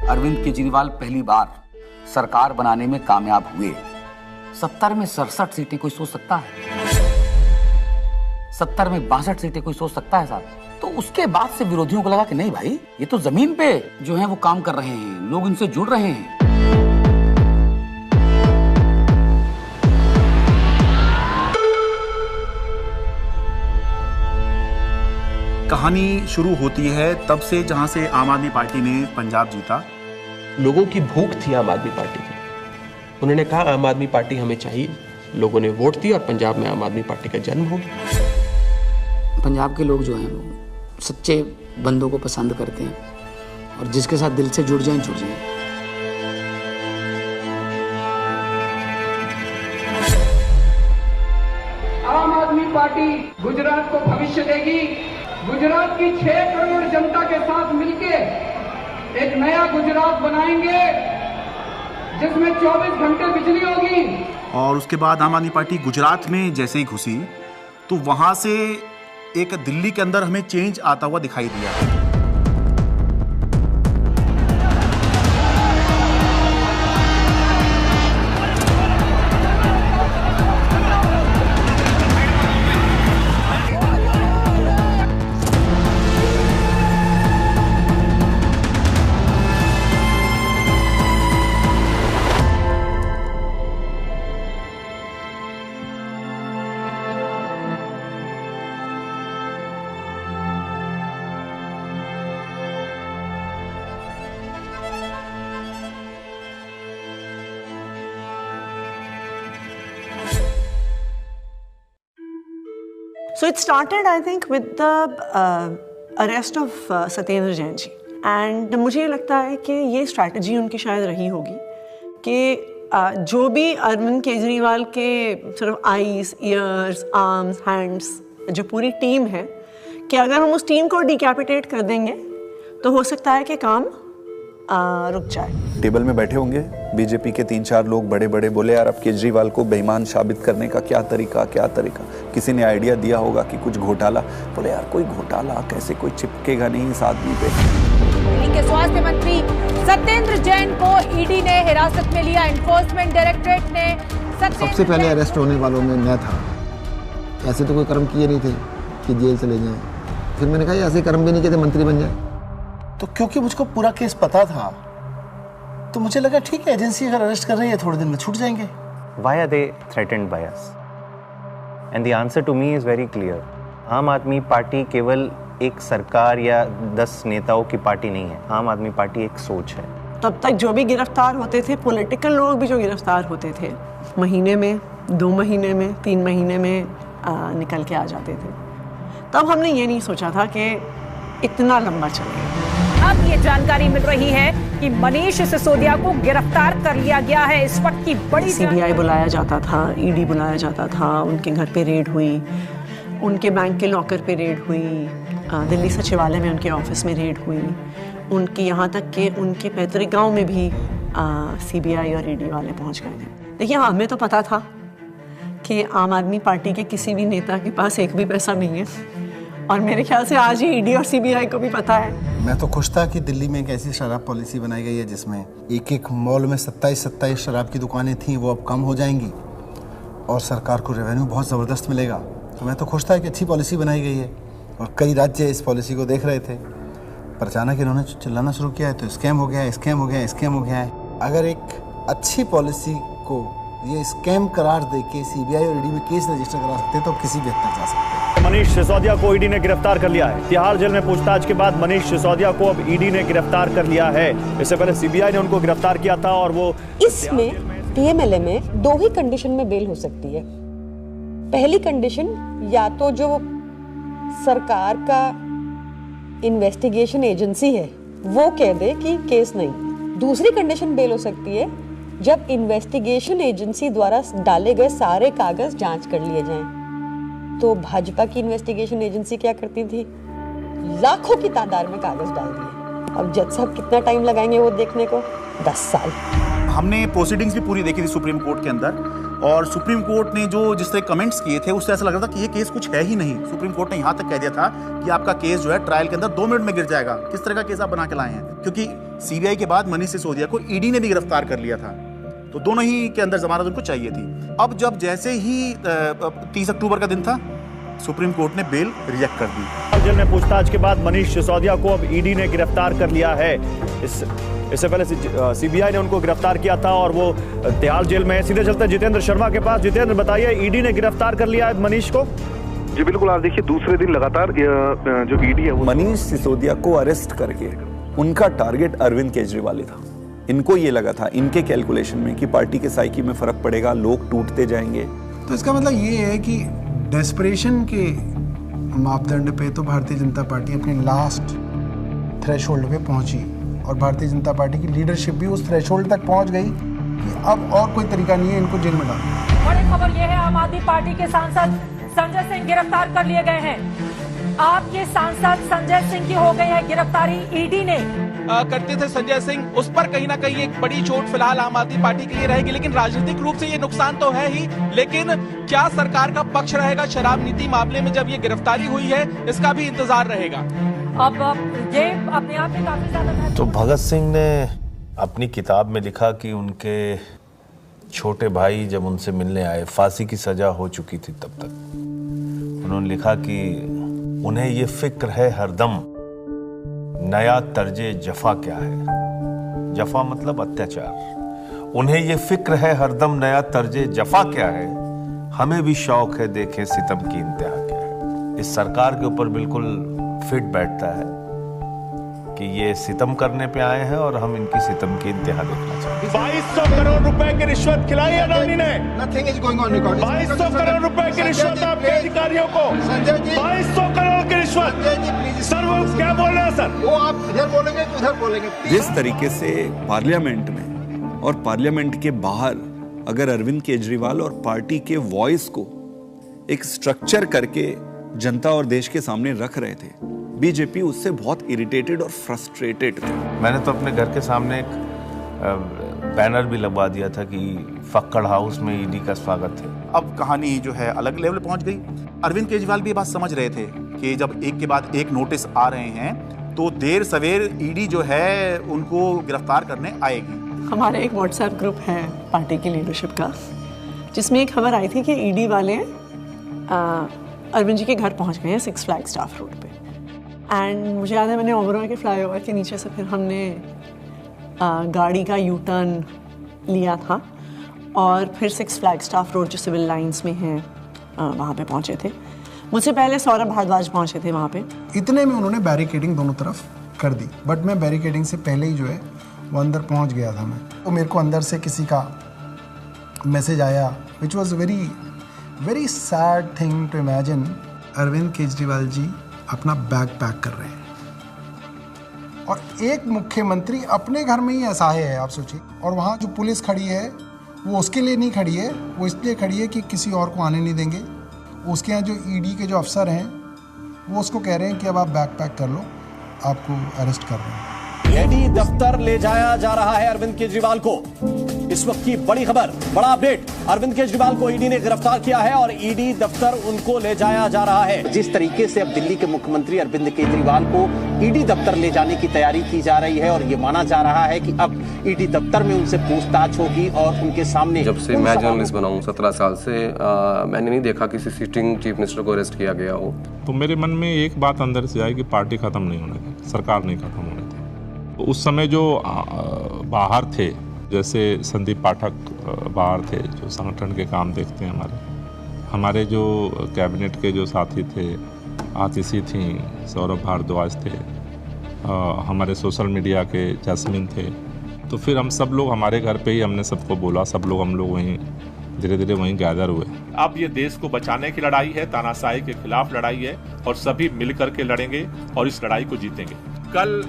अरविंद केजरीवाल पहली बार सरकार बनाने में कामयाब हुए। 70 में 67 सीटें कोई सोच सकता है? 70 में 62 सीटें कोई सोच सकता है साहब? तो उसके बाद से विरोधियों को लगा कि नहीं भाई, ये तो जमीन पे जो है वो काम कर रहे हैं, लोग इनसे जुड़ रहे हैं। कहानी शुरू होती है तब से जहां से आम आदमी पार्टी ने पंजाब जीता। लोगों की भूख थी आम आदमी पार्टी की। उन्होंने कहा आम आदमी पार्टी हमें चाहिए। लोगों ने वोट दी और पंजाब में आम आदमी पार्टी का जन्म हो गया। पंजाब के लोग जो हैं वो सच्चे बंदों को पसंद करते हैं और जिसके साथ दिल से जुड़ जाएं जुड़ जाएं। आम आदमी पार्टी गुजरात को भविष्य देगी। गुजरात की 6 करोड़ जनता के साथ मिलके एक नया गुजरात बनाएंगे जिसमें 24 घंटे बिजली होगी। और उसके बाद आम आदमी पार्टी गुजरात में जैसे ही घुसी तो वहां से एक दिल्ली के अंदर हमें चेंज आता हुआ दिखाई दिया। So it started, I think, with the arrest of Satyendra Jain ji, and मुझे लगता है कि ये स्ट्रैटेजी उनकी शायद रही होगी कि जो भी अरविंद केजरीवाल के सिर्फ आईज, ईयर्स, आर्म्स, हैंड्स, जो पूरी टीम है, कि अगर हम उस टीम को डिकैपिटेट कर देंगे तो हो सकता है कि काम रुक जाए। टेबल में बैठे होंगे बीजेपी के 3-4 लोग बड़े बड़े, बोले यार अब केजरीवाल को बेईमान साबित करने का क्या तरीका। किसी ने आइडिया दिया होगा कि कुछ घोटाला, बोले यार कोई घोटाला कैसे, कोई चिपकेगा नहीं इस आदमी पे। दिल्ली के स्वास्थ्य मंत्री सत्येंद्र जैन को ईडी ने हिरासत में लिया। एनफोर्समेंट डायरेक्टरेट ने सबसे पहले अरेस्ट होने वालों में मैं था। ऐसे तो कोई कर्म किए नहीं थे कि जेल चले जाएं। फिर मैंने कहा ऐसे कर्म भी नहीं किए थे मंत्री बन जाए। तो क्योंकि मुझको पूरा केस पता था तो मुझे लगा ठीक है, एजेंसी अगर अरेस्ट कर रही है थोड़े दिन में छूट जाएंगे। Why are they threatened by us? And the answer to me is very clear. आम आदमी पार्टी केवल एक सरकार या 10 नेताओं की पार्टी नहीं है। आम आदमी पार्टी एक सोच है। तब तक जो भी गिरफ्तार होते थे, पॉलिटिकल लोग भी जो गिरफ्तार होते थे, महीने में, 2 महीने में, 3 महीने में निकल के आ जाते थे। तब हमने ये नहीं सोचा था कि इतना लंबा चलेगा। अब ये जानकारी मिल रही है कि मनीष सिसोदिया को गिरफ्तार कर लिया गया है। इस वक्त की बड़ी सीबीआई बुलाया जाता था, ईडी बुलाया जाता था, उनके घर पे रेड हुई, उनके बैंक के लॉकर पे रेड हुई, दिल्ली सचिवालय में उनके ऑफिस में रेड हुई, उनकी यहाँ तक कि उनके पैतृक गांव में भी सीबीआई और ईडी वाले पहुँच गए थे। देखिए हमें तो पता था कि आम आदमी पार्टी के किसी भी नेता के पास एक भी पैसा नहीं है और मेरे ख्याल से आज ही ईडी और सीबीआई को भी पता है। मैं तो खुश था कि दिल्ली में एक ऐसी शराब पॉलिसी बनाई गई है जिसमें एक मॉल में 27 शराब की दुकानें थीं, वो अब कम हो जाएंगी और सरकार को रेवेन्यू बहुत ज़बरदस्त मिलेगा। तो मैं तो खुश था कि अच्छी पॉलिसी बनाई गई है और कई राज्य इस पॉलिसी को देख रहे थे, पर अचानक इन्होंने चिल्लाना शुरू किया है तो स्कैम हो गया है, स्कैम हो गया है, स्कैम हो गया है। अगर एक अच्छी पॉलिसी को ये स्कैम करार दे के सीबीआई और ईडी में केस रजिस्टर करा सकते तो किसी भी हद तक जा सकते। मनीष सिसोदिया को ईडी ने गिरफ्तार कर लिया है। तिहाड़ जेल में पूछताछ के बाद मनीष सिसोदिया को अब ईडी ने गिरफ्तार कर लिया है। इससे पहले सीबीआई ने उनको गिरफ्तार किया था और वो इसमें पीएमएलए में 2 ही कंडीशन में बेल हो सकती है। पहली कंडीशन या तो जो सरकार का इन्वेस्टिगेशन एजेंसी है वो कह दे कि केस नहीं। दूसरी कंडीशन बेल हो सकती है जब इन्वेस्टिगेशन एजेंसी द्वारा डाले गए सारे कागज जांच कर लिए जाएं। तो भाजपा की इन्वेस्टिगेशन एजेंसी क्या करती थी, लाखों की तादाद में कागज डाल दिए। अब जज साहब कितना टाइम लगाएंगे वो देखने को, 10 साल। हमने प्रोसीडिंग्स भी पूरी देखी थी सुप्रीम कोर्ट के अंदर। और सुप्रीम कोर्ट ने जो जिस तरह कमेंट्स किए थे उससे ऐसा लग रहा था कि ये केस कुछ है ही नहीं। सुप्रीम कोर्ट ने यहाँ तक कह दिया था कि आपका केस जो है ट्रायल के अंदर 2 मिनट में गिर जाएगा। किस तरह का केस आप बना के लाए हैं, क्योंकि सीबीआई के बाद मनीष सिसोदिया को ईडी ने भी गिरफ्तार कर लिया था, तो दोनों ही के अंदर जमानत उनको चाहिए थी। अब जब जैसे ही 30 अक्टूबर का दिन था, सुप्रीम कोर्ट ने बेल रिजेक्ट कर दी। जेल में पूछताछ के बाद मनीष सिसोदिया को अब ईडी ने गिरफ्तार कर लिया है। इससे पहले सीबीआई ने उनको गिरफ्तार किया था और वो तिहाड़ जेल में है। सीधे चलते हैं जितेंद्र शर्मा के पास। जितेंद्र, बताइए, ईडी ने गिरफ्तार कर लिया है मनीष को? जी बिल्कुल, आप देखिए दूसरे दिन लगातार जो ईडी है वो मनीष सिसोदिया को अरेस्ट करके उनका टारगेट अरविंद केजरीवाल था। इनको ये लगा था, इनके कैलकुलेशन में, कि पार्टी के साइकी में फर्क पड़ेगा, लोग टूटते जाएंगे। तो इसका मतलब ये है कि डेस्परेशन के मापदंड पे तो भारतीय जनता पार्टी अपने लास्ट थ्रेशोल्ड पे पहुंची और भारतीय जनता पार्टी की लीडरशिप भी उस थ्रेशोल्ड तक पहुंच गई कि अब और कोई तरीका नहीं है इनको जेल में डालने। बड़ी खबर यह है, आम आदमी पार्टी के सांसद संजय सिंह गिरफ्तार कर लिए गए हैं। आपके सांसद संजय सिंह की हो गई है गिरफ्तारी। ईडी ने करते थे संजय सिंह, उस पर कहीं ना कहीं एक बड़ी चोट फिलहाल आम आदमी पार्टी के लिए रहेगी, लेकिन राजनीतिक रूप से ये नुकसान तो है ही, लेकिन क्या सरकार का पक्ष रहेगा शराब नीति मामले में जब ये गिरफ्तारी हुई है, इसका भी इंतजार रहेगा। अब ये अपने आप में काफी ज्यादा। तो भगत सिंह ने अपनी किताब में लिखा कि उनके छोटे भाई जब उनसे मिलने आए, फांसी की सजा हो चुकी थी तब तक, उन्होंने लिखा कि उन्हें ये फिक्र है हरदम नया तर्जे जफा क्या है। जफा मतलब अत्याचार। उन्हें ये फिक्र है हरदम नया तर्जे जफा क्या है, हमें भी शौक है देखें सितम की इंतहा क्या है। इस सरकार के ऊपर बिल्कुल फिट बैठता है कि ये सितम करने पे आए हैं और हम इनकी सितम की इंतहा देखना चाहते हैं। 2200 करोड़ रुपए की रिश्वत खिलाई अडानी ने। 2200 करोड़ रुपए की रिश्वत आपके अधिकारियों को। 2200 करोड़ की रिश्वत। सर वो क्या बोल रहे हैं सर? वो आप इधर बोलेंगे तो उधर बोलेंगे। जिस तरीके से पार्लियामेंट में और पार्लियामेंट के बाहर अगर अरविंद केजरीवाल और पार्टी के वॉइस को एक स्ट्रक्चर करके जनता और देश के सामने रख रहे थे, बीजेपी उससे बहुत इरिटेटेड और फ्रस्ट्रेटेड थे। मैंने तो अपने घर के सामने एक बैनर भी लगवा दिया था कि फक्कड़ हाउस में ईडी का स्वागत है। अब कहानी जो है अलग लेवल पहुंच गई। अरविंद केजरीवाल भी ये बात समझ रहे थे कि जब एक के बाद एक नोटिस आ रहे हैं तो देर सवेर ईडी जो है उनको गिरफ्तार करने आएगी। हमारा एक व्हाट्सएप ग्रुप है पार्टी की लीडरशिप का, जिसमें एक खबर आई थी कि ईडी वाले अरविंद जी के घर पहुंच गए हैं 6 फ्लैग स्टाफ रोड पे। एंड मुझे याद है मैंने ओबरॉय के फ्लाईओवर के नीचे से फिर हमने गाड़ी का यू टर्न लिया था और फिर 6 फ्लैग स्टाफ रोड जो सिविल लाइंस में है वहाँ पे पहुँचे थे। मुझसे पहले सौरभ भारद्वाज पहुँचे थे वहाँ पे। इतने में उन्होंने बैरिकेडिंग दोनों तरफ कर दी, बट मैं बैरिकेडिंग से पहले ही जो है वो अंदर पहुँच गया था मैं। तो मेरे को अंदर से किसी का मैसेज आया which was very sad thing to imagine. Arvind Kejriwal ji अपना बैग पैक कर रहे हैं और एक मुख्यमंत्री अपने घर में ही असहाय है, आप सोचिए। और वहाँ जो पुलिस खड़ी है वो उसके लिए नहीं खड़ी है, वो इसलिए खड़ी है कि किसी और को आने नहीं देंगे। उसके यहाँ जो ईडी के जो अफसर हैं वो उसको कह रहे हैं कि अब आप बैग पैक कर लो, आपको अरेस्ट कर रहे हैं। ईडी दफ्तर ले जाया जा रहा है अरविंद केजरीवाल को। इस वक्त की बड़ी खबर, बड़ा अपडेट, अरविंद केजरीवाल को ईडी ने गिरफ्तार किया है और ईडी दफ्तर उनको ले जाया जा रहा है। जिस तरीके से अब दिल्ली के मुख्यमंत्री अरविंद केजरीवाल को ईडी दफ्तर ले जाने की तैयारी की जा रही है और ये माना जा रहा है कि अब ईडी दफ्तर में उनसे पूछताछ होगी और उनके सामने। जब से मैं जर्नलिस्ट बना हूं 17 साल से, मैंने नहीं देखा किसी सिटिंग चीफ मिनिस्टर को अरेस्ट किया गया हो। तो मेरे मन में एक बात अंदर से आई कि पार्टी खत्म नहीं होने थी, सरकार नहीं खत्म होने थी। तो उस समय जो बाहर थे, जैसे संदीप पाठक बाहर थे जो संगठन के काम देखते हैं, हमारे जो कैबिनेट के जो साथी थे, आतिशी थी, सौरभ भारद्वाज थे, हमारे सोशल मीडिया के जैस्मिन थे। तो फिर हम सब लोग हमारे घर पे ही हमने सबको बोला, सब लोग हम लोग वहीं धीरे धीरे वहीं गैदर हुए। अब ये देश को बचाने की लड़ाई है, तानाशाही के खिलाफ लड़ाई है और सभी मिलकर के लड़ेंगे और इस लड़ाई को जीतेंगे। कल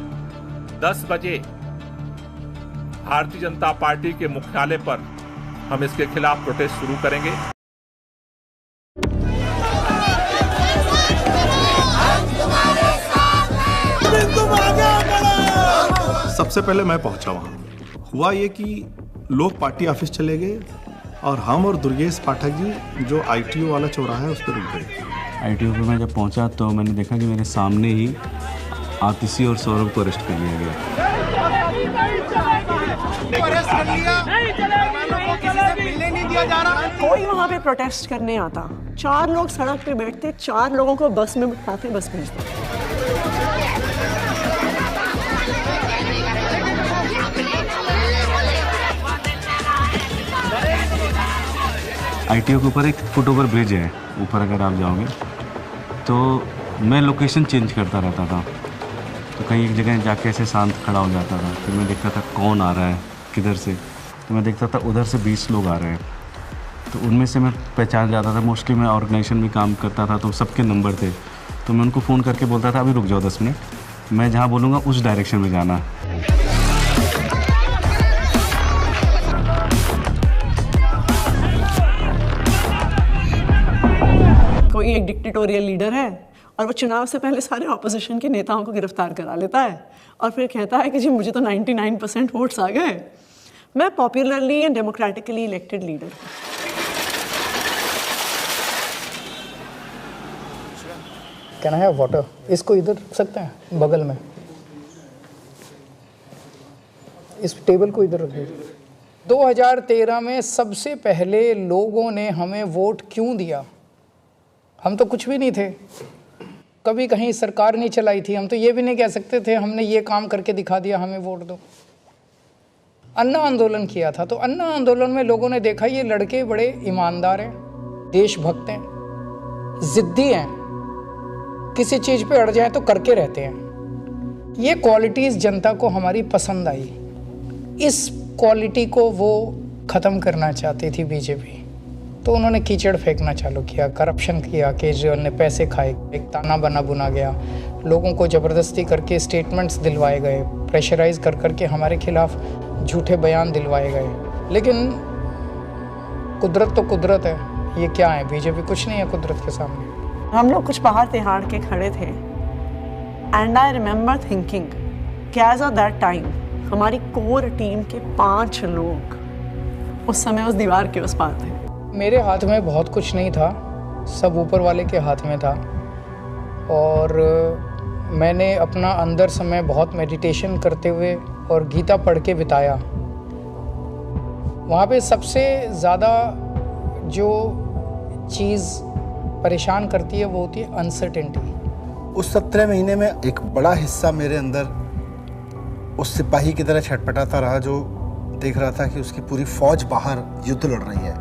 10 बजे भारतीय जनता पार्टी के मुख्यालय पर हम इसके खिलाफ प्रोटेस्ट शुरू करेंगे। सबसे पहले मैं पहुंचा वहां। हुआ ये कि लोग पार्टी ऑफिस चले गए और हम और दुर्गेश पाठक जी जो ITO वाला चौराहा है उस पर रुक गए। ITO पे मैं जब पहुंचा तो मैंने देखा कि मेरे सामने ही आतिशी और सौरभ को अरेस्ट कर लिया गया। कोई वहाँ पे प्रोटेस्ट करने आता, 4 लोग सड़क पे बैठते, 4 लोगों को बस में बिठाते, बस भेजते। ITO के ऊपर एक फुटओवर ब्रिज है, ऊपर अगर आप जाओगे तो मैं लोकेशन चेंज करता रहता था, तो कहीं एक जगह जाके ऐसे शांत खड़ा हो जाता था, फिर मैं देखता था कौन आ रहा है किधर से, तो मैं देखता था उधर से 20 लोग आ रहे हैं, तो उनमें से मैं पहचान जाता था। मोस्टली मैं ऑर्गेनाइजेशन में काम करता था तो सबके नंबर थे, तो मैं उनको फ़ोन करके बोलता था अभी रुक जाओ 10 मिनट, मैं जहाँ बोलूँगा उस डायरेक्शन में जाना। कोई एक डिक्टेटोरियल लीडर है और वो चुनाव से पहले सारे ऑपोजिशन के नेताओं को गिरफ्तार करा लेता है और फिर कहता है कि जी मुझे तो 99% वोट्स आ गए, मैं popularly and democratically elected leader. Can I have water? इसको इधर रख सकते हैं बगल में, इस टेबल को इधर रख दीजिए। 2013 में सबसे पहले लोगों ने हमें वोट क्यों दिया? हम तो कुछ भी नहीं थे, कभी कहीं सरकार नहीं चलाई थी, हम तो ये भी नहीं कह सकते थे हमने ये काम करके दिखा दिया हमें वोट दो। अन्ना आंदोलन किया था, तो अन्ना आंदोलन में लोगों ने देखा ये लड़के बड़े ईमानदार हैं, देशभक्त हैं, जिद्दी हैं, किसी चीज़ पे अड़ जाए तो करके रहते हैं। ये क्वालिटीज़ जनता को हमारी पसंद आई। इस क्वालिटी को वो ख़त्म करना चाहती थी बीजेपी, तो उन्होंने कीचड़ फेंकना चालू किया, करप्शन किया, केजरीवाल ने पैसे खाए, एक ताना बना बुना गया, लोगों को ज़बरदस्ती करके स्टेटमेंट्स दिलवाए गए, प्रेशराइज कर करके हमारे खिलाफ झूठे बयान दिलवाए गए। लेकिन कुदरत तो कुदरत है, ये क्या है, बीजेपी कुछ नहीं है कुदरत के सामने। हम लोग कुछ पहाड़ तिहाड़ के खड़े थे एंड आई रिमेंबर थिंकिंग कि एज ऑफ दैट टाइम हमारी कोर टीम के 5 लोग उस समय उस दीवार के उस पार थे। मेरे हाथ में बहुत कुछ नहीं था, सब ऊपर वाले के हाथ में था, और मैंने अपना अंदर समय बहुत मेडिटेशन करते हुए और गीता पढ़ के बिताया। वहाँ पे सबसे ज़्यादा जो चीज़ परेशान करती है वो होती है अनसर्टेनिटी। उस 17 महीने में एक बड़ा हिस्सा मेरे अंदर उस सिपाही की तरह छटपटाता रहा जो देख रहा था कि उसकी पूरी फौज बाहर युद्ध लड़ रही है,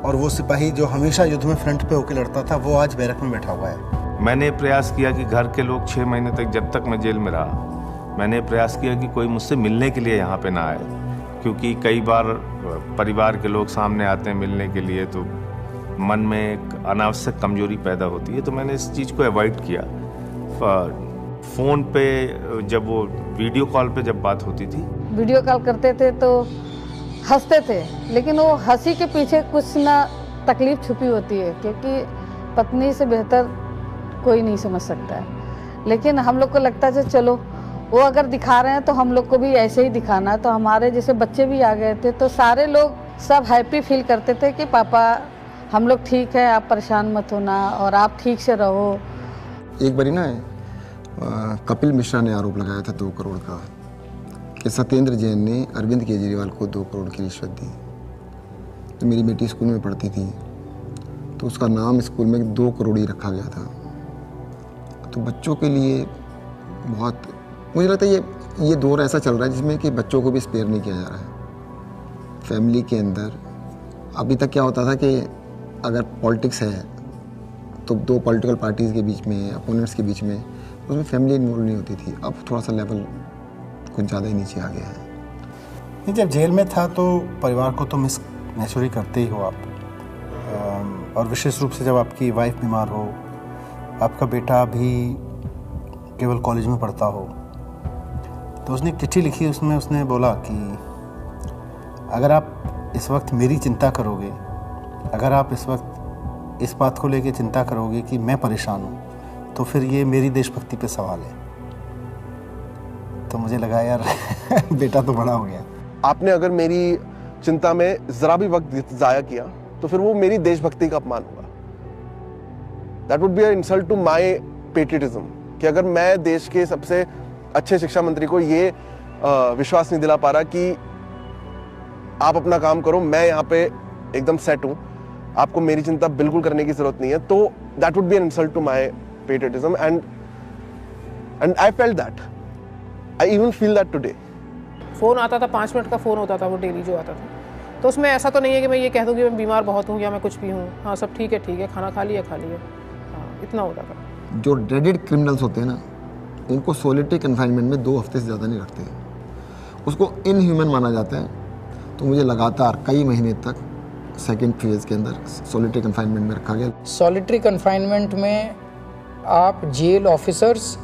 और वो सिपाही जो हमेशा युद्ध में फ्रंट पे होकर लड़ता था वो आज बैरक में बैठा हुआ है। मैंने प्रयास किया कि घर के लोग 6 महीने तक, जब तक मैं जेल में रहा, मैंने प्रयास किया कि कोई मुझसे मिलने के लिए यहाँ पे ना आए, क्योंकि कई बार परिवार के लोग सामने आते हैं मिलने के लिए तो मन में एक अनावश्यक कमजोरी पैदा होती है, तो मैंने इस चीज़ को अवॉइड किया। फ़ोन पे जब वो वीडियो कॉल पे जब बात होती थी, वीडियो कॉल करते थे तो हंसते थे, लेकिन वो हंसी के पीछे कुछ ना तकलीफ छुपी होती है, क्योंकि पत्नी से बेहतर कोई नहीं समझ सकता है। लेकिन हम लोग को लगता है चलो वो अगर दिखा रहे हैं तो हम लोग को भी ऐसे ही दिखाना है। तो हमारे जैसे बच्चे भी आ गए थे, तो सारे लोग सब हैप्पी फील करते थे कि पापा हम लोग ठीक है, आप परेशान मत होना और आप ठीक से रहो। एक बारी ना कपिल मिश्रा ने आरोप लगाया था 2 करोड़ का कि सत्येंद्र जैन ने अरविंद केजरीवाल को 2 करोड़ की रिश्वत दी। तो मेरी बेटी स्कूल में पढ़ती थी, तो उसका नाम स्कूल में 2 करोड़ ही रखा गया था। तो बच्चों के लिए बहुत, मुझे लगता है ये दौर ऐसा चल रहा है जिसमें कि बच्चों को भी स्पेयर नहीं किया जा रहा है। फैमिली के अंदर अभी तक क्या होता था कि अगर पॉलिटिक्स है तो 2 पॉलिटिकल पार्टीज़ के बीच में, अपोनेंट्स के बीच में, उसमें फैमिली इन्वॉल्व नहीं होती थी। अब थोड़ा सा लेवल कुछ ज़्यादा ही नीचे आ गया है। नहीं, जब जेल में था तो परिवार को तो मिस नेचुरली करते ही हो आप, और विशेष रूप से जब आपकी वाइफ बीमार हो, आपका बेटा भी केवल कॉलेज में पढ़ता हो। तो उसने एक चिट्ठी लिखी, उसमें उसने बोला कि अगर आप इस वक्त मेरी चिंता करोगे, अगर आप इस वक्त इस बात को लेके चिंता करोगे कि मैं परेशान हूँ, तो फिर ये मेरी देशभक्ति पे सवाल है। तो मुझे लगा यार बेटा तो बड़ा हो गया। आपने अगर मेरी चिंता में जरा भी वक्त जाया किया तो फिर वो मेरी देशभक्ति का अपमान होगा। That would be a insult to my patriotism कि अगर मैं देश के सबसे अच्छे शिक्षा मंत्री को ये विश्वास नहीं दिला पा रहा कि आप अपना काम करो, मैं यहाँ पे एकदम सेट हूँ, आपको मेरी चिंता बिल्कुल करने की जरूरत नहीं है, तो that would be an insult to my patriotism and I felt that, I even feel that today. Phone आता था, 5 मिनट का फ़ोन होता था वो डेली जो आता था, तो उसमें ऐसा तो नहीं है कि मैं ये कह दूँ कि मैं बीमार बहुत हूँ या मैं कुछ भी हूँ, हाँ सब ठीक है, खाना खा लिया, हाँ इतना होता था। जो ड्रेडेड क्रिमिनल्स होते हैं ना, उनको सोलिटरी कन्फाइनमेंट में 2 हफ्ते से ज़्यादा नहीं रखते, उसको इनह्यूमन माना जाता है। तो मुझे लगातार कई महीने तक सेकेंड फेज़ के अंदर सोलिटरी कन्फाइनमेंट में रखा गया। सॉलिटरी कन्फाइनमेंट में आप जेल ऑफिसर्स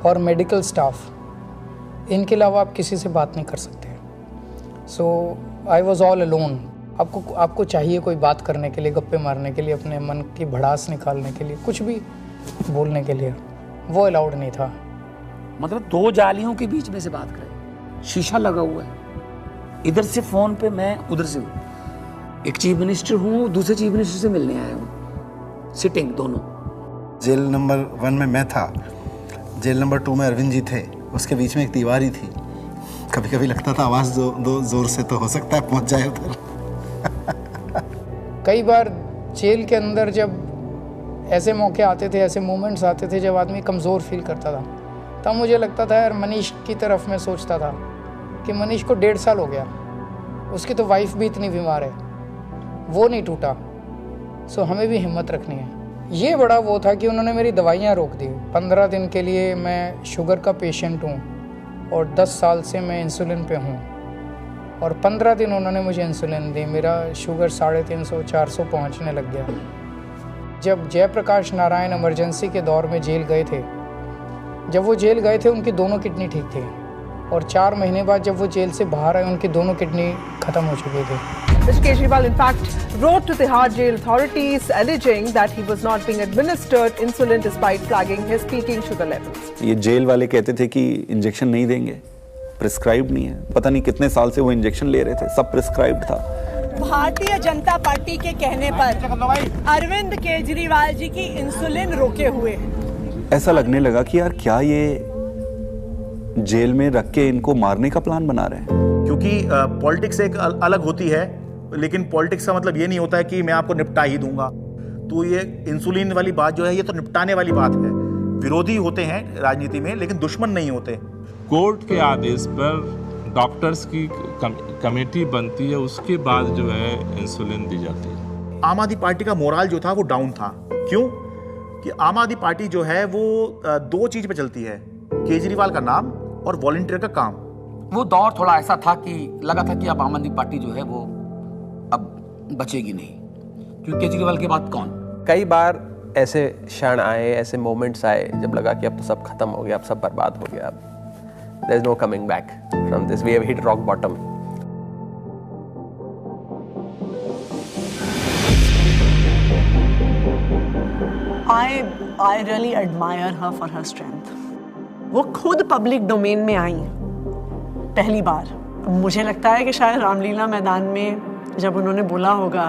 और मेडिकल स्टाफ, इनके अलावा आप किसी से बात नहीं कर सकते। सो आई वॉज ऑल अलोन। आपको चाहिए कोई बात करने के लिए, गप्पे मारने के लिए, अपने मन की भड़ास निकालने के लिए, कुछ भी बोलने के लिए, वो अलाउड नहीं था। मतलब 2 जालियों के बीच में से बात करें, शीशा लगा हुआ है, इधर से फोन पे मैं, उधर से एक चीफ मिनिस्टर हूँ, दूसरे चीफ मिनिस्टर से मिलने आया हूँ, सिटिंग दोनों। जेल नंबर 1 में मैं था, जेल नंबर 2 में अरविंद जी थे, उसके बीच में एक दीवार थी। कभी कभी लगता था आवाज़ जोर से तो हो सकता है पहुँच जाए उधर। कई बार जेल के अंदर जब ऐसे मौके आते थे, ऐसे मोमेंट्स आते थे जब आदमी कमज़ोर फील करता था, तब मुझे लगता था यार मनीष की तरफ मैं सोचता था कि मनीष को 1.5 साल हो गया, उसकी तो वाइफ भी इतनी बीमार है, वो नहीं टूटा, सो हमें भी हिम्मत रखनी है। ये बड़ा वो था कि उन्होंने मेरी दवाइयाँ रोक दी। 15 दिन के लिए मैं शुगर का पेशेंट हूँ और 10 साल से मैं इंसुलिन पे हूँ, और 15 दिन उन्होंने मुझे इंसुलिन दी, मेरा शुगर 350-400 पहुँचने लग गया। जब जयप्रकाश नारायण इमरजेंसी के दौर में जेल गए थे, जब वो जेल गए थे उनकी दोनों किडनी ठीक थी, और 4 महीने बाद जब वो जेल से बाहर आए उनकी दोनों किडनी खत्म हो चुकी थी। Mr. Kejriwal, in fact, wrote to Tihar jail authorities alleging that he was not being administered insulin despite flagging his peaking sugar levels. ये जेल वाले कहते थे कि इंजेक्शन नहीं देंगे, प्रिस्क्राइब नहीं है, पता नहीं कितने साल से वो इंजेक्शन ले रहे थे, सब प्रिस्क्राइब्ड था। भारतीय जनता पार्टी के कहने पर अरविंद केजरीवाल जी की इंसुलिन रोके हुए हैं। ऐसा लगने लगा कि यार क्या ये जेल में रख के इनको मारने का प्लान बना रहे हैं। क्योंकि पॉलिटिक्स एक अलग होती है, लेकिन पॉलिटिक्स का मतलब ये नहीं होता है कि मैं आपको निपटा ही दूंगा। तो ये इंसुलिन वाली बात जो है, ये तो निपटाने वाली बात है। विरोधी होते हैं राजनीति में, लेकिन दुश्मन नहीं होते। कोर्ट के आदेश पर डॉक्टर्स की कमेटी बनती है, उसके बाद जो है इंसुलिन दी जाती है। आम आदमी पार्टी का मोराल जो था वो डाउन था। क्यों? कि आम आदमी पार्टी जो है वो 2 चीज पे चलती है, केजरीवाल का नाम और वॉलंटियर का काम। वो दौर थोड़ा ऐसा था कि लगा था कि अब आम आदमी पार्टी जो है वो अब बचेगी नहीं, क्योंकि केजरीवाल के बाद कौन। कई बार ऐसे क्षण आए, ऐसे मोमेंट्स आए जब लगा कि अब तो सब खत्म हो गया, अब सब बर्बाद हो गया, अब there's no coming back from this, we have hit rock bottom. I really admire her for her strength. वो खुद पब्लिक डोमेन में आई पहली बार। मुझे लगता है कि शायद रामलीला मैदान में जब उन्होंने बोला होगा,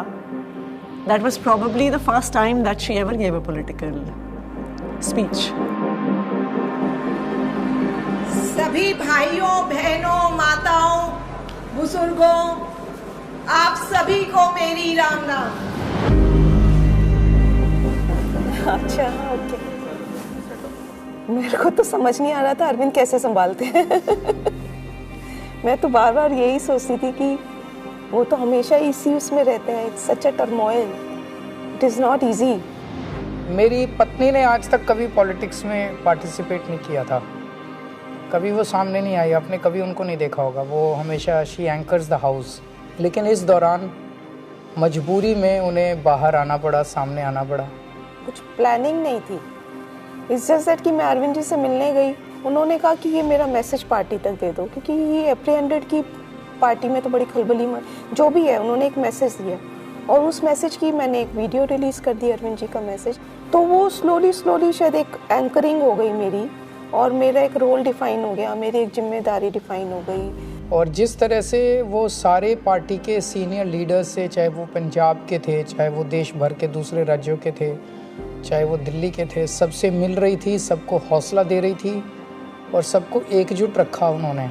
that was probably the first time that she ever gave a political speech. सभी भाइयों, बहनों, माताओं, बुजुर्गों, आप सभी को मेरी राम नाम। अच्छा, ओके। मेरे को तो समझ नहीं आ रहा था अरविंद कैसे संभालते हैं। मैं तो बार बार यही सोचती थी कि वो तो हमेशा इसी उसमें रहते हैं, it's such a turmoil, it is not easy. मेरी पत्नी ने आज तक कभी पॉलिटिक्स में पार्टिसिपेट नहीं किया था, कभी वो सामने नहीं आई, आपने कभी उनको नहीं देखा होगा, वो हमेशा शी एंकर्स द हाउस। लेकिन इस दौरान मजबूरी में उन्हें बाहर आना पड़ा, सामने आना पड़ा। कुछ प्लानिंग नहीं थी, इट्स जस्ट दैट कि मैं अरविंद जी से मिलने गई, उन्होंने कहा कि ये मेरा मैसेज पार्टी तक दे दो, क्योंकि ये एप्रीहेंडेड की पार्टी में तो बड़ी खलबली जो भी है, उन्होंने एक मैसेज दिया और उस मैसेज की मैंने एक वीडियो रिलीज़ कर दी, अरविंद जी का मैसेज। तो वो स्लोली शायद एक एंकरिंग हो गई मेरी, और मेरा एक रोल डिफाइन हो गया, मेरी एक जिम्मेदारी डिफाइन हो गई। और जिस तरह से वो सारे पार्टी के सीनियर लीडर्स से, चाहे वो पंजाब के थे, चाहे वो देश भर के दूसरे राज्यों के थे, चाहे वो दिल्ली के थे, सबसे मिल रही थी, सबको हौसला दे रही थी और सबको एकजुट रखा उन्होंने,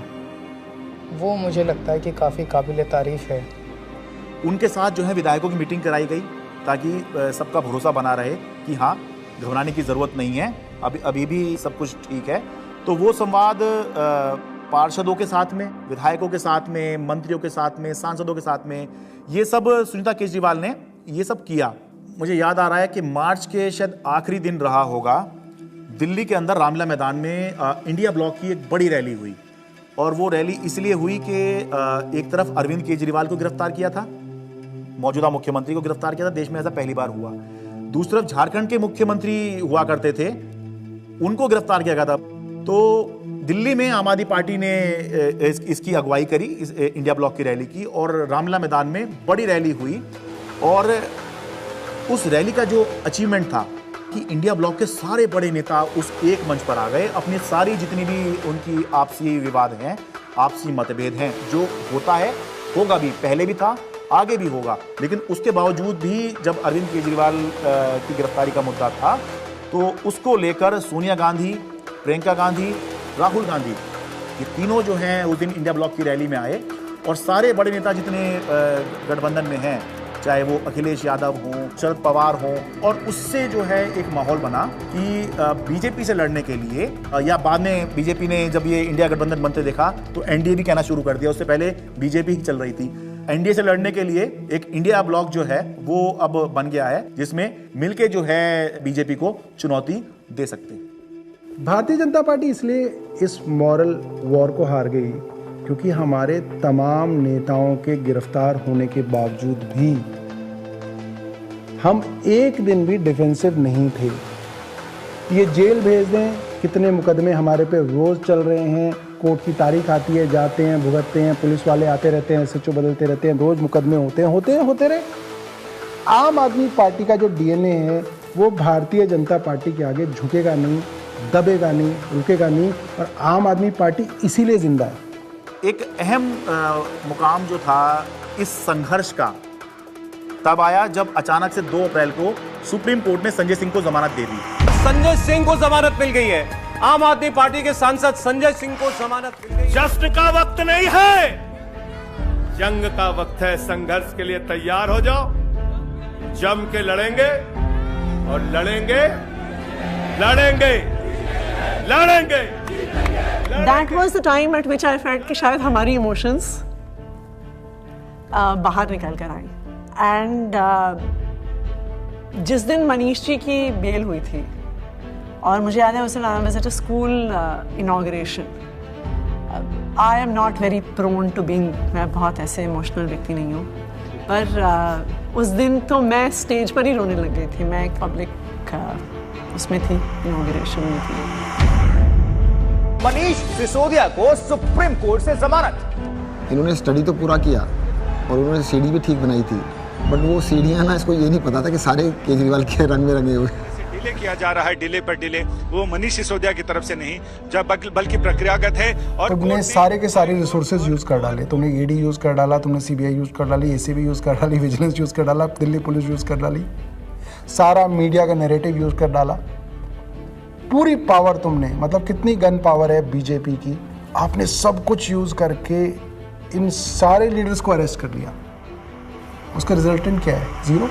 वो मुझे लगता है कि काफ़ी काबिल तारीफ़ है। उनके साथ जो है विधायकों की मीटिंग कराई गई ताकि सबका भरोसा बना रहे कि हाँ, घबराने की ज़रूरत नहीं है, अभी भी सब कुछ ठीक है। तो वो संवाद पार्षदों के साथ में, विधायकों के साथ में, मंत्रियों के साथ में, सांसदों के साथ में, ये सब सुनीता केजरीवाल ने ये सब किया। मुझे याद आ रहा है कि मार्च के शायद आखिरी दिन रहा होगा, दिल्ली के अंदर रामलीला मैदान में इंडिया ब्लॉक की एक बड़ी रैली हुई और वो रैली इसलिए हुई कि एक तरफ अरविंद केजरीवाल को गिरफ्तार किया था, मौजूदा मुख्यमंत्री को गिरफ्तार किया था, देश में ऐसा पहली बार हुआ। दूसरी तरफ झारखंड के मुख्यमंत्री हुआ करते थे, उनको गिरफ्तार किया गया था। तो दिल्ली में आम आदमी पार्टी ने इसकी अगुवाई करी, इस इंडिया ब्लॉक की रैली की, और रामलीला मैदान में बड़ी रैली हुई। और उस रैली का जो अचीवमेंट था कि इंडिया ब्लॉक के सारे बड़े नेता उस एक मंच पर आ गए, अपनी सारी जितनी भी उनकी आपसी विवाद हैं, आपसी मतभेद हैं, जो होता है, होगा भी, पहले भी था, आगे भी होगा, लेकिन उसके बावजूद भी जब अरविंद केजरीवाल की गिरफ्तारी का मुद्दा था तो उसको लेकर सोनिया गांधी, प्रियंका गांधी, राहुल गांधी, ये तीनों जो हैं उस दिन इंडिया ब्लॉक की रैली में आए और सारे बड़े नेता जितने गठबंधन में हैं, चाहे वो अखिलेश यादव हों, शरद पवार हों, और उससे जो है एक माहौल बना कि बीजेपी से लड़ने के लिए, या बाद में बीजेपी ने जब ये इंडिया गठबंधन बनते देखा तो एनडीए भी कहना शुरू कर दिया, उससे पहले बीजेपी ही चल रही थी। एनडीए से लड़ने के लिए एक इंडिया ब्लॉक जो है वो अब बन गया है, जिसमें मिलके जो है बीजेपी को चुनौती दे सकते हैं। भारतीय जनता पार्टी इसलिए इस मॉरल वॉर को हार गई क्योंकि हमारे तमाम नेताओं के गिरफ्तार होने के बावजूद भी हम एक दिन भी डिफेंसिव नहीं थे। ये जेल भेज दें, कितने मुकदमे हमारे पे रोज चल रहे हैं, कोर्ट की तारीख आती है, जाते हैं, भुगतते हैं, पुलिस वाले आते रहते हैं, एसएचओ बदलते रहते हैं, रोज मुकदमे होते रहे। आम आदमी पार्टी का जो डीएनए है वो भारतीय जनता पार्टी के आगे झुकेगा नहीं, दबेगा नहीं, रुकेगा नहीं, और आम आदमी पार्टी इसीलिए जिंदा है। एक अहम मुकाम जो था इस संघर्ष का तब आया जब अचानक से 2 अप्रैल को सुप्रीम कोर्ट ने संजय सिंह को जमानत दे दी। संजय सिंह को जमानत मिल गई है। आम आदमी पार्टी के सांसद संजय सिंह को जमानत मिल गई। जश्न का वक्त नहीं है, जंग का वक्त है। संघर्ष के लिए तैयार हो जाओ, जम के लड़ेंगे और लड़ेंगे। That was the time at which I felt कि शायद हमारी इमोशंस बाहर निकल कर आई। एंड जिस दिन मनीष जी की बेल हुई थी, और मुझे याद है उस दिन I was at a school inauguration. I am not very prone to being, मैं बहुत ऐसे इमोशनल व्यक्ति नहीं हूँ, पर उस दिन तो मैं स्टेज पर ही रोने लग गई थी। मैं एक पब्लिक उसमें थी, इनॉग्रेशन में थी। मनीष सिसोदिया को सुप्रीम कोर्ट से जमानत। इन्होंने स्टडी तो पूरा किया और उन्होंने सीढ़ी भी ठीक बनाई थी, बट वो सीढ़ियाँ ना, इसको ये नहीं पता था कि सारे केजरीवाल के रंग में रंगे हुए। डिले किया जा रहा है, डिले पर डिले, वो मनीष सिसोदिया की तरफ से नहीं, जब बल्कि प्रक्रियागत है। और तुमने सारे के सारे रिसोर्सेज यूज कर डाले, तुमने ईडी यूज कर डाला, तुमने सीबीआई यूज कर डाली, एसीबी यूज कर डाली, विजिलेंस यूज कर डाला, दिल्ली पुलिस यूज कर डाली, सारा मीडिया का नैरेटिव यूज कर डाला, पूरी पावर तुमने, मतलब कितनी गन पावर है बीजेपी की, आपने सब कुछ यूज करके इन सारे लीडर्स को अरेस्ट कर लिया। उसका रिजल्टेंट क्या है? 0।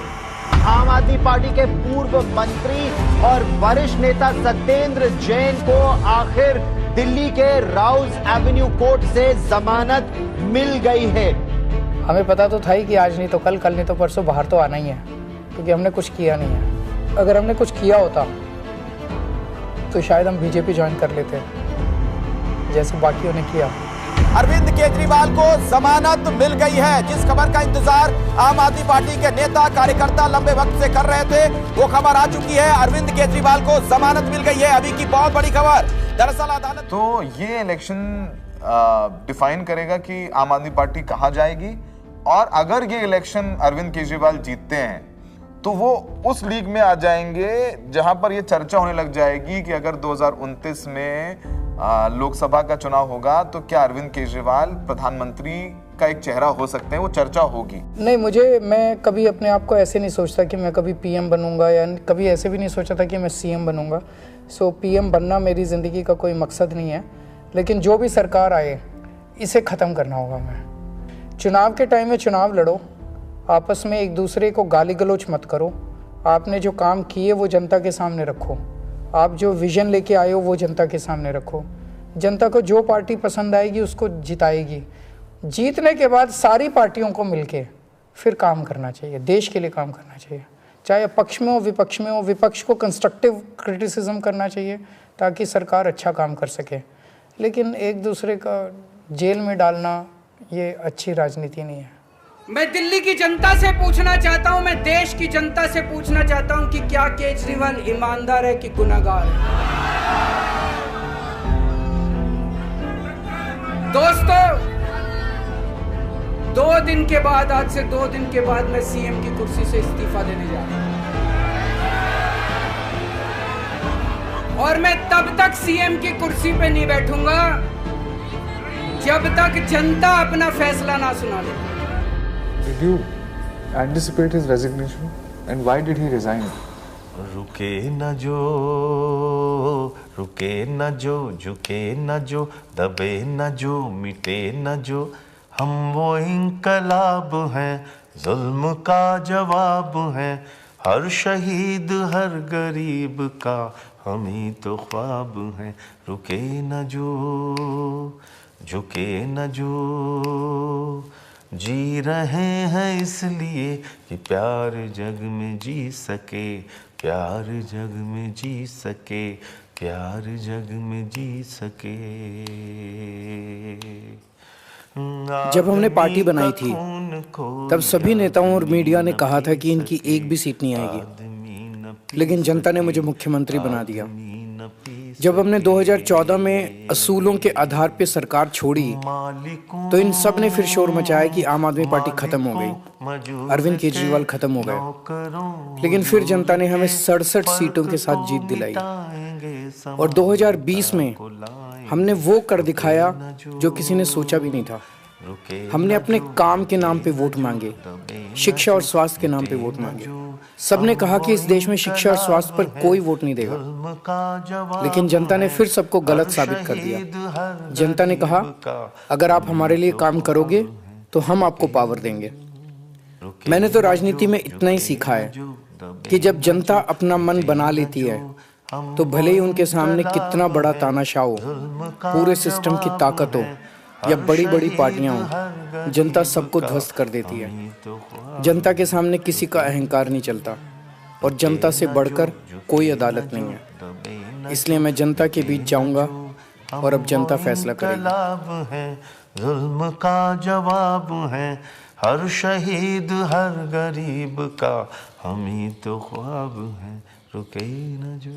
आम आदमी पार्टी के पूर्व मंत्री और वरिष्ठ नेता सत्येंद्र जैन को आखिर दिल्ली के राउज एवेन्यू कोर्ट से जमानत मिल गई है। हमें पता तो था ही कि आज नहीं तो कल, कल नहीं तो परसों बाहर तो आना ही है, क्योंकि हमने कुछ किया नहीं है। अगर हमने कुछ किया होता तो शायद हम बीजेपी ज्वाइन कर लेते, जैसे बाकियों ने किया। अरविंद केजरीवाल को जमानत मिल गई है। जिस खबर का इंतजार आम आदमी पार्टी के नेता कार्यकर्ता लंबे वक्त से कर रहे थे, वो खबर आ चुकी है। अरविंद केजरीवाल को जमानत मिल गई है। अभी की बहुत बड़ी खबर, दरअसल अदालत तो ये इलेक्शन डिफाइन करेगा कि आम आदमी पार्टी कहां जाएगी, और अगर ये इलेक्शन अरविंद केजरीवाल जीतते हैं तो वो उस लीग में आ जाएंगे जहां पर ये चर्चा होने लग जाएगी कि अगर 2029 में लोकसभा का चुनाव होगा तो क्या अरविंद केजरीवाल प्रधानमंत्री का एक चेहरा हो सकते हैं, वो चर्चा होगी? नहीं, मैं कभी अपने आप को ऐसे नहीं सोचता कि मैं कभी पीएम बनूंगा, या कभी ऐसे भी नहीं सोचा था कि मैं सीएम बनूंगा। सो पीएम बनना मेरी ज़िंदगी का कोई मकसद नहीं है, लेकिन जो भी सरकार आए इसे ख़त्म करना होगा। मैं चुनाव के टाइम में चुनाव लड़ो, आपस में एक दूसरे को गाली गलौज मत करो, आपने जो काम किए वो जनता के सामने रखो, आप जो विज़न लेके आए हो वो जनता के सामने रखो। जनता को जो पार्टी पसंद आएगी उसको जिताएगी। जीतने के बाद सारी पार्टियों को मिलके फिर काम करना चाहिए, देश के लिए काम करना चाहिए, चाहे पक्ष में हो विपक्ष में हो। विपक्ष को कंस्ट्रक्टिव क्रिटिसिज्म करना चाहिए ताकि सरकार अच्छा काम कर सके, लेकिन एक दूसरे का जेल में डालना ये अच्छी राजनीति नहीं है। मैं दिल्ली की जनता से पूछना चाहता हूं, मैं देश की जनता से पूछना चाहता हूं कि क्या केजरीवाल ईमानदार है कि गुनहगार है? दोस्तों, 2 दिन के बाद, आज से 2 दिन के बाद मैं सीएम की कुर्सी से इस्तीफा देने जा रहा हूं, और मैं तब तक सीएम की कुर्सी पे नहीं बैठूंगा जब तक जनता अपना फैसला ना सुना ले। Did you anticipate his resignation, and why did he resign? रुके न जो, रुके न जो, झुके न जो, दबे न जो, मिटे न जो, हम वो इंकलाब हैं, जुल्म का जवाब हैं, हर शहीद हर गरीब का हम ही तो ख्वाब हैं। रुके न जो, झुके न जो, जी रहे हैं इसलिए कि प्यार जग में जी सके, प्यार जग में जी सके, प्यार जग में जी सके। जब हमने पार्टी बनाई थी तब सभी नेताओं और मीडिया ने कहा था कि इनकी एक भी सीट नहीं आएगी, लेकिन जनता ने मुझे मुख्यमंत्री बना दिया। जब हमने 2014 में असूलों के आधार पर सरकार छोड़ी तो इन सब ने फिर शोर मचाया कि आम आदमी पार्टी खत्म हो गई, अरविंद केजरीवाल खत्म हो गए। लेकिन फिर जनता ने हमें 67 सीटों के साथ जीत दिलाई और 2020 में हमने वो कर दिखाया जो किसी ने सोचा भी नहीं था। हमने अपने काम के नाम पे वोट मांगे, शिक्षा और स्वास्थ्य के नाम पे वोट मांगे। सबने कहा कि इस देश में शिक्षा और स्वास्थ्य पर कोई वोट नहीं देगा, लेकिन जनता ने फिर सबको गलत साबित कर दिया। जनता ने कहा अगर आप हमारे लिए काम करोगे तो हम आपको पावर देंगे। मैंने तो राजनीति में इतना ही सीखा है कि जब जनता अपना मन बना लेती है तो भले ही उनके सामने कितना बड़ा तानाशाह हो, पूरे सिस्टम की ताकत हो या बड़ी बड़ी पार्टियां हों, जनता सबको ध्वस्त कर देती है। जनता के सामने किसी का अहंकार नहीं चलता और जनता से बढ़कर कोई अदालत नहीं है। इसलिए मैं जनता के बीच जाऊंगा और अब जनता फैसला करेगी। जुल्म का जवाब है, हर शहीद हर गरीब का हम ही तो ख्वाब हैं। रुके न जो।